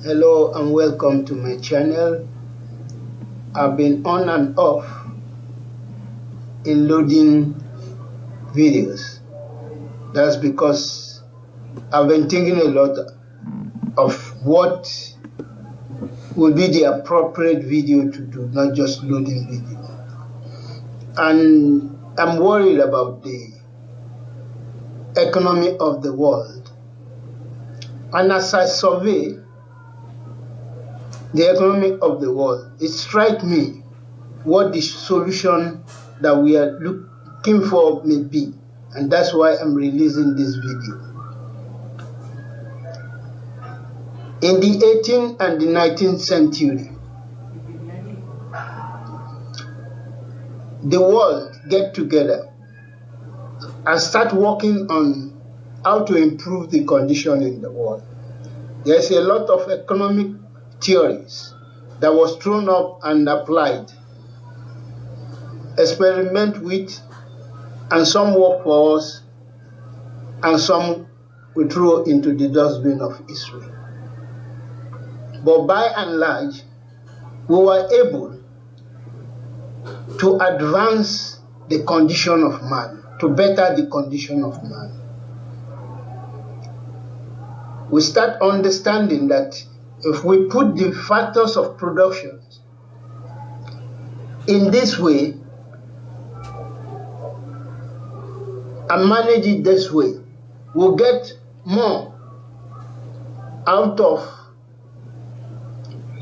Hello and welcome to my channel. I've been on and off in loading videos. That's because I've been thinking a lot of what will be the appropriate video to do, not just loading video. And I'm worried about the economy of the world. And as I survey the economy of the world, it strikes me what the solution that we are looking for may be. And that's why I'm releasing this video. In the 18th and the 19th century, the world get together and start working on how to improve the condition in the world. There's a lot of economic theories that was thrown up and applied, experiment with, and some work for us, and some we throw into the dustbin of history. But by and large, we were able to advance the condition of man, to better the condition of man. We start understanding that if we put the factors of production in this way and manage it this way, we'll get more out of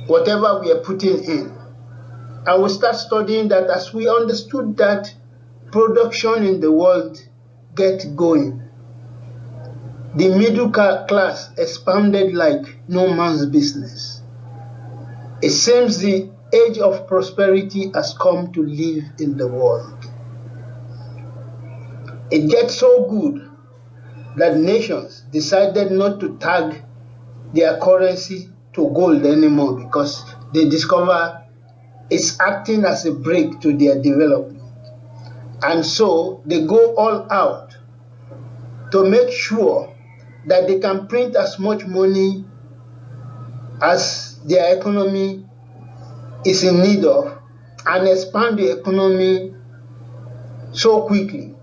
whatever we are putting in. And we start studying that as we understood that production in the world get going, the middle class expanded like no man's business. It seems the age of prosperity has come to live in the world. It gets so good that nations decided not to tag their currency to gold anymore because they discover it's acting as a brake to their development. And so they go all out to make sure that they can print as much money as their economy is in need of and expand the economy so quickly.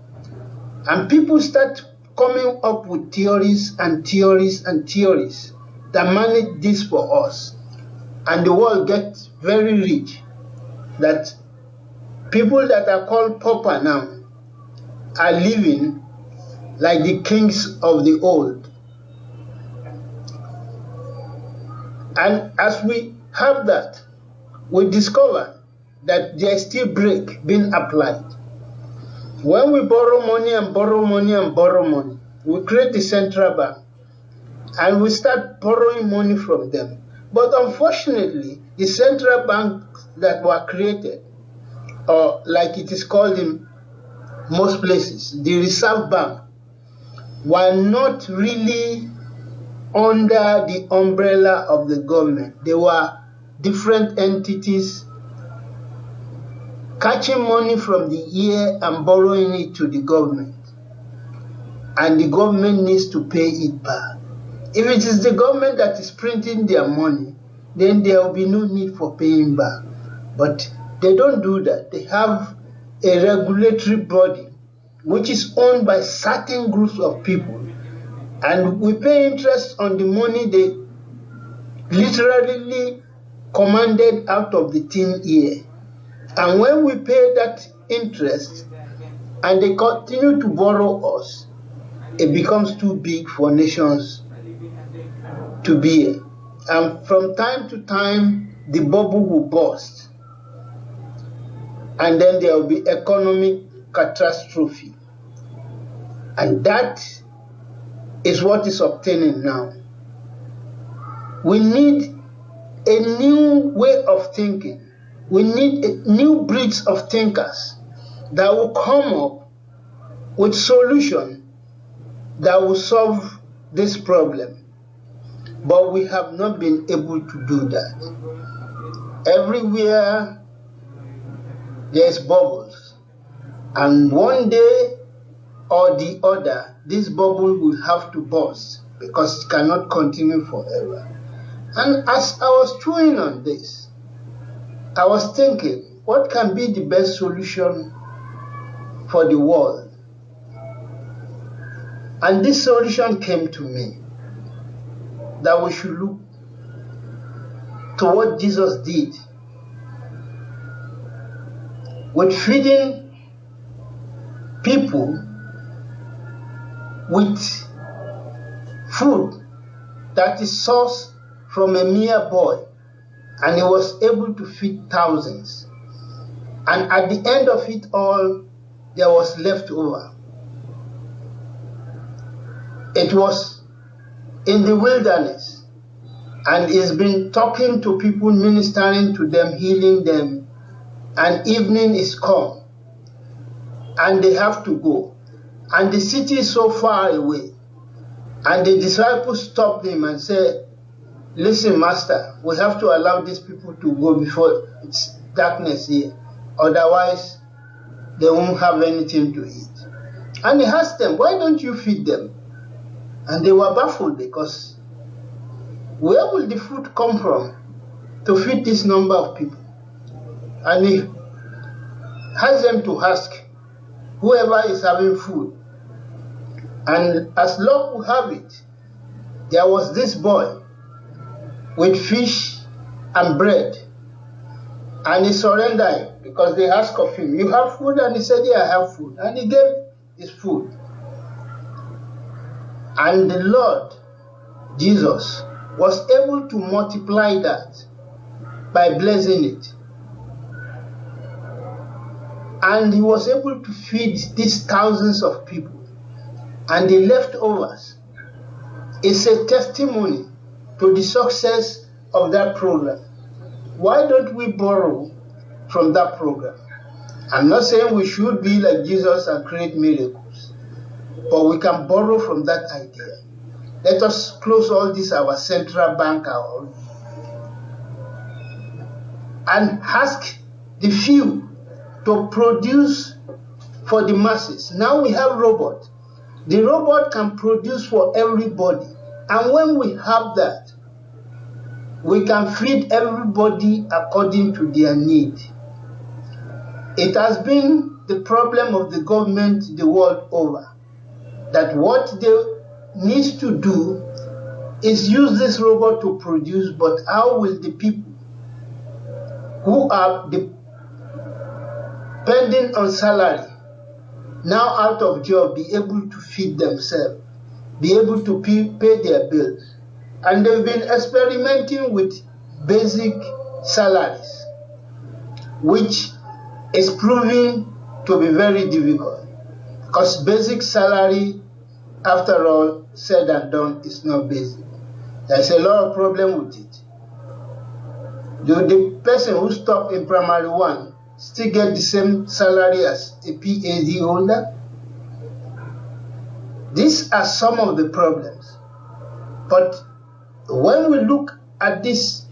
And people start coming up with theories and theories and theories that manage this for us. And the world gets very rich, that people that are called pauper now are living like the kings of the old. And as we have that, we discover that there is still brake being applied. When we borrow money and borrow money and borrow money, we create the central bank and we start borrowing money from them. But unfortunately, the central banks that were created, or like it is called in most places, the Reserve Bank, were not really under the umbrella of the government. They were different entities catching money from the air and borrowing it to the government. And the government needs to pay it back. If it is the government that is printing their money, then there will be no need for paying back. But they don't do that. They have a regulatory body which is owned by certain groups of people. And we pay interest on the money they literally commanded out of the thin air. And when we pay that interest and they continue to borrow us, it becomes too big for nations to bear. And from time to time, the bubble will burst. And then there will be economic catastrophe. And that is what is obtaining now. We need a new way of thinking. We need a new breeds of thinkers that will come up with solutions that will solve this problem. But we have not been able to do that. Everywhere there's bubbles. And one day or the other, this bubble will have to burst because it cannot continue forever. And as I was chewing on this, I was thinking, what can be the best solution for the world? And this solution came to me, that we should look to what Jesus did with feeding people with food that is sourced from a mere boy, and he was able to feed thousands. And at the end of it all, there was left over. It was in the wilderness, and he's been talking to people, ministering to them, healing them, and evening is come, and they have to go. And the city is so far away, and the disciples stopped him and said, listen, Master, we have to allow these people to go before it's darkness here. Otherwise, they won't have anything to eat. And he asked them, why don't you feed them? And they were baffled, because where will the food come from to feed this number of people? And he asked them to ask whoever is having food. And as luck would have it, there was this boy with fish and bread. And he surrendered because they asked of him, you have food? And he said, yeah, I have food. And he gave his food. And the Lord Jesus was able to multiply that by blessing it. And he was able to feed these thousands of people. And the leftovers is a testimony to the success of that program. Why don't we borrow from that program? I'm not saying we should be like Jesus and create miracles, but we can borrow from that idea. Let us close all this, our central bank, and ask the few to produce for the masses. Now we have robots. The robot can produce for everybody. And when we have that, we can feed everybody according to their need. It has been the problem of the government the world over, that what they need to do is use this robot to produce, but how will the people who are depending on salary, now out of job, be able to feed themselves, be able to pay their bills? And they've been experimenting with basic salaries, which is proving to be very difficult, because basic salary, after all, said and done, is not basic. There's a lot of problem with it. The person who stopped in primary one still get the same salary as a PhD holder? These are some of the problems. But when we look at this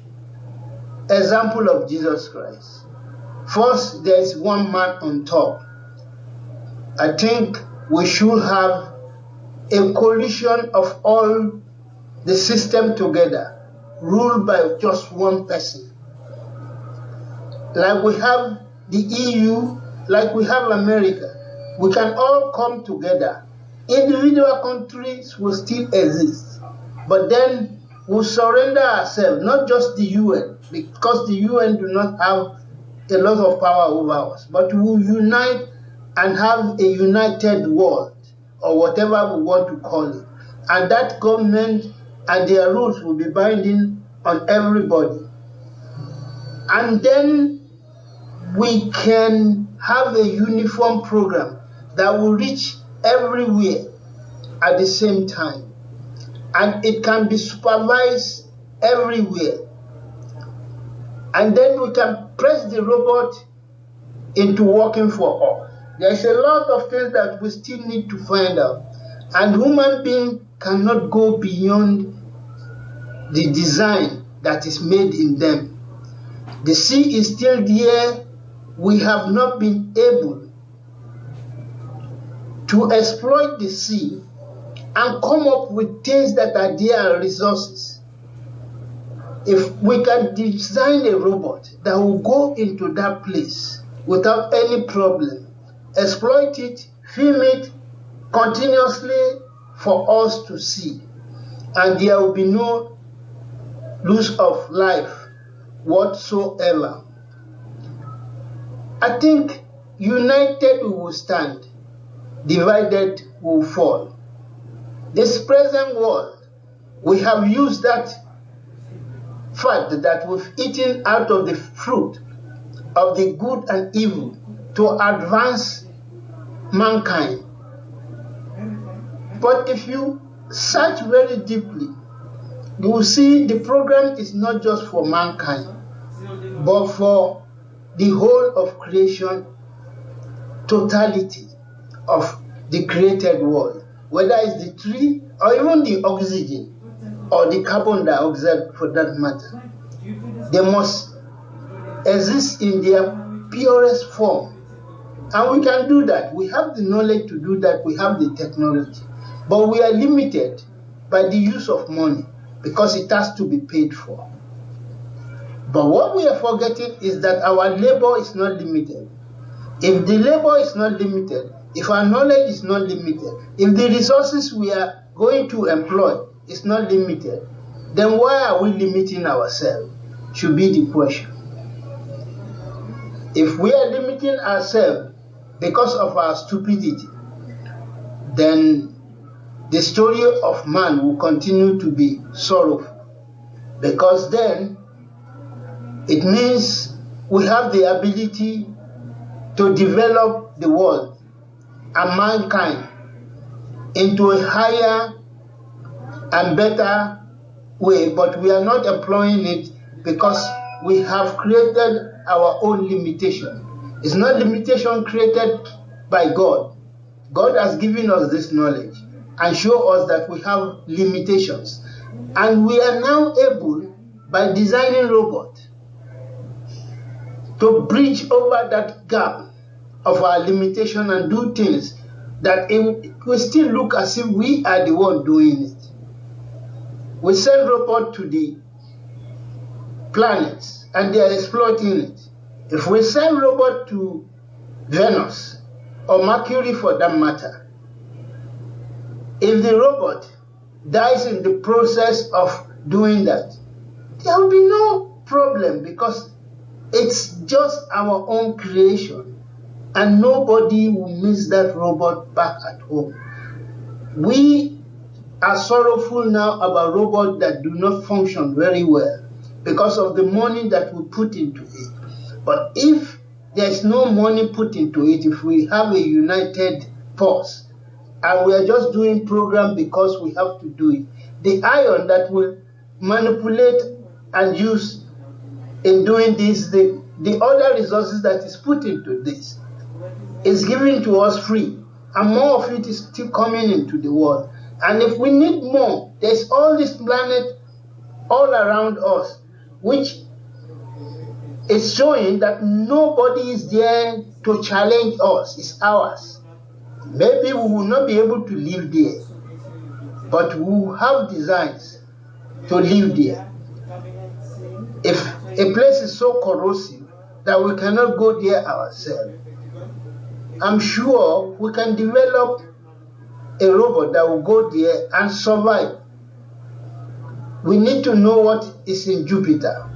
example of Jesus Christ, first, there is one man on top. I think we should have a coalition of all the system together, ruled by just one person. Like we have the EU, like we have America, we can all come together. Individual countries will still exist, but then we'll surrender ourselves, not just the UN, because the UN do not have a lot of power over us, but we'll unite and have a united world, or whatever we want to call it. And that government and their rules will be binding on everybody. And then we can have a uniform program that will reach everywhere at the same time. And it can be supervised everywhere. And then we can press the robot into working for us. There's a lot of things that we still need to find out. And human beings cannot go beyond the design that is made in them. The sea is still there. We have not been able to exploit the sea and come up with things that are there, resources. If we can design a robot that will go into that place without any problem, exploit it, film it continuously for us to see, and there will be no loss of life whatsoever. I think united we will stand, divided we will fall. This present world, we have used that fact that we've eaten out of the fruit of the good and evil to advance mankind. But if you search very deeply, you will see the program is not just for mankind, but for the whole of creation, totality of the created world, whether it's the tree or even the oxygen or the carbon dioxide for that matter. They must exist in their purest form. And we can do that. We have the knowledge to do that. We have the technology. But we are limited by the use of money because it has to be paid for. But what we are forgetting is that our labor is not limited. If the labor is not limited, if our knowledge is not limited, if the resources we are going to employ is not limited, then why are we limiting ourselves? Should be the question. If we are limiting ourselves because of our stupidity, then the story of man will continue to be sorrowful, because then it means we have the ability to develop the world and mankind into a higher and better way, but we are not employing it because we have created our own limitation. It's not limitation created by God. God has given us this knowledge and show us that we have limitations. And we are now able, by designing robots, to bridge over that gap of our limitation and do things that it will still look as if we are the one doing it. We send robots to the planets and they are exploiting it. If we send robots to Venus or Mercury for that matter, if the robot dies in the process of doing that, there will be no problem because it's just our own creation and nobody will miss that robot back at home. We are sorrowful now about robots that do not function very well because of the money that we put into it. But if there's no money put into it, if we have a united force and we are just doing program because we have to do it, the iron that will manipulate and use in doing this, the other resources that is put into this is given to us free, and more of it is still coming into the world. And if we need more, there's all this planet all around us, which is showing that nobody is there to challenge us. It's ours. Maybe we will not be able to live there, but we will have designs to live there. If a place is so corrosive that we cannot go there ourselves, I'm sure we can develop a robot that will go there and survive. We need to know what is in Jupiter.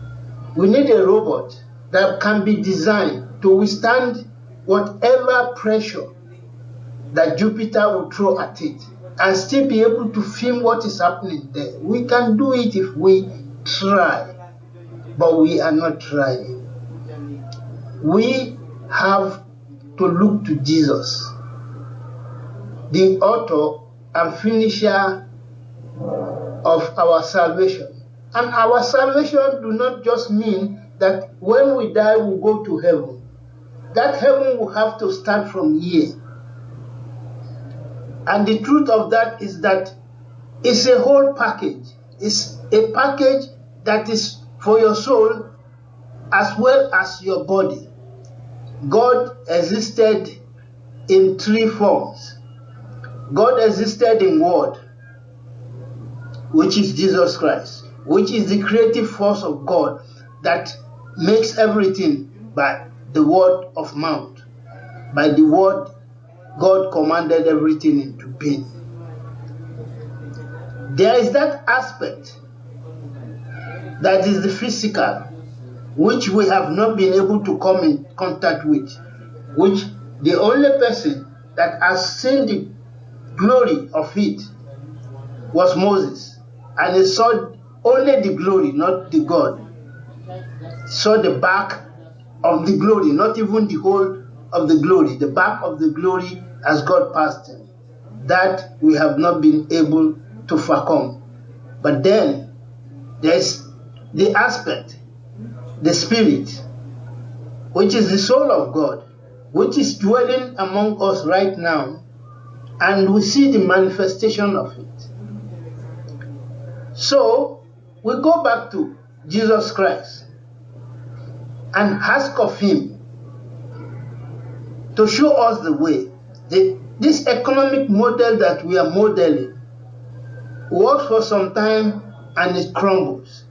We need a robot that can be designed to withstand whatever pressure that Jupiter will throw at it and still be able to film what is happening there. We can do it if we try, but we are not trying. We have to look to Jesus, the author and finisher of our salvation. And our salvation do not just mean that when we die we'll go to heaven. That heaven will have to start from here. And the truth of that is that it's a whole package. It's a package that is for your soul as well as your body. God existed in three forms. God existed in Word, which is Jesus Christ. which is the creative force of God that makes everything by the word of mouth. By the word, God commanded everything into being. There is that aspect that is the physical, which we have not been able to come in contact with, which the only person that has seen the glory of it was Moses, and he saw only the glory, not the God. He saw the back of the glory, not even the whole of the glory, the back of the glory as God passed him. That we have not been able to overcome. But then there's the aspect, the spirit, which is the soul of God, which is dwelling among us right now, and we see the manifestation of it. So we go back to Jesus Christ and ask of him to show us the way. This economic model that we are modeling works for some time and it crumbles.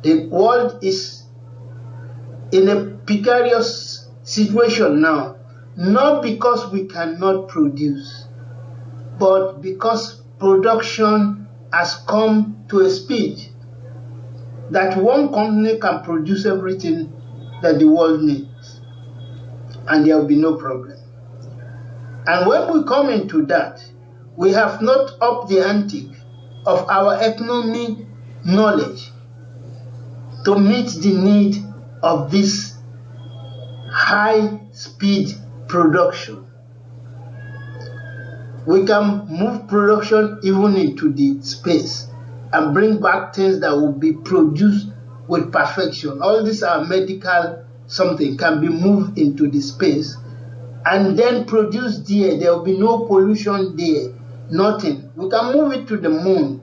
The world is in a precarious situation now, not because we cannot produce, but because production has come to a speed that one company can produce everything that the world needs, and there will be no problem. And when we come into that, we have not upped the ante of our economic knowledge to meet the need of this high-speed production. We can move production even into the space and bring back things that will be produced with perfection. All these are medical something can be moved into the space and then produced there. There will be no pollution there, nothing. We can move it to the moon.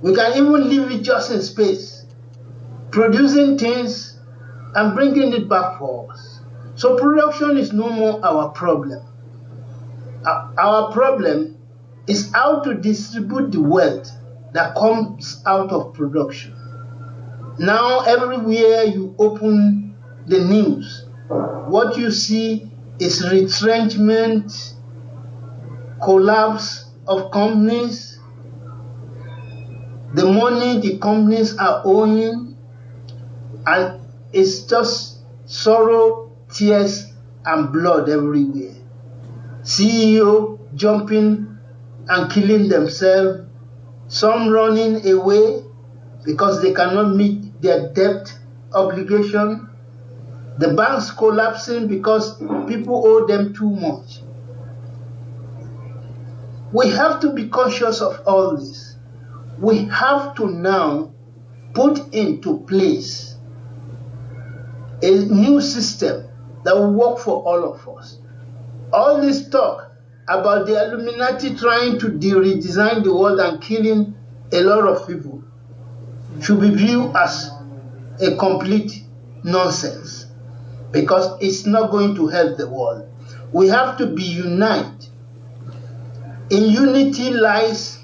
We can even leave it just in space, producing things and bringing it back for us. So production is no more our problem. Our problem is how to distribute the wealth that comes out of production. Now everywhere you open the news, what you see is retrenchment, collapse of companies, the money the companies are owing, and it's just sorrow, tears, and blood everywhere. CEO jumping and killing themselves, some running away because they cannot meet their debt obligation, the banks collapsing because people owe them too much. We have to be conscious of all this. We have to now put into place a new system that will work for all of us. All this talk about the Illuminati trying to redesign the world and killing a lot of people should be viewed as a complete nonsense, because it's not going to help the world. We have to be united. In unity lies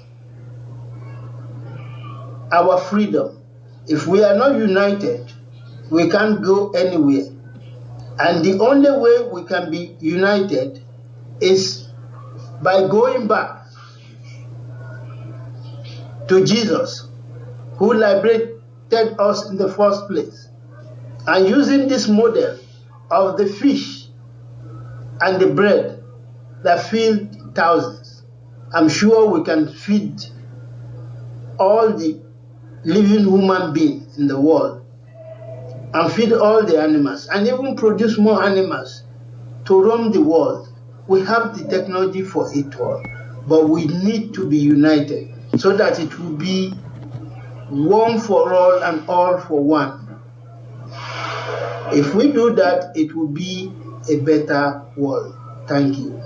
our freedom. If we are not united, we can't go anywhere. And the only way we can be united is by going back to Jesus, who liberated us in the first place, and using this model of the fish and the bread that feed thousands. I'm sure we can feed all the living human beings in the world and feed all the animals and even produce more animals to roam the world. We have the technology for it all, but we need to be united so that it will be one for all and all for one. If we do that, it will be a better world. Thank you.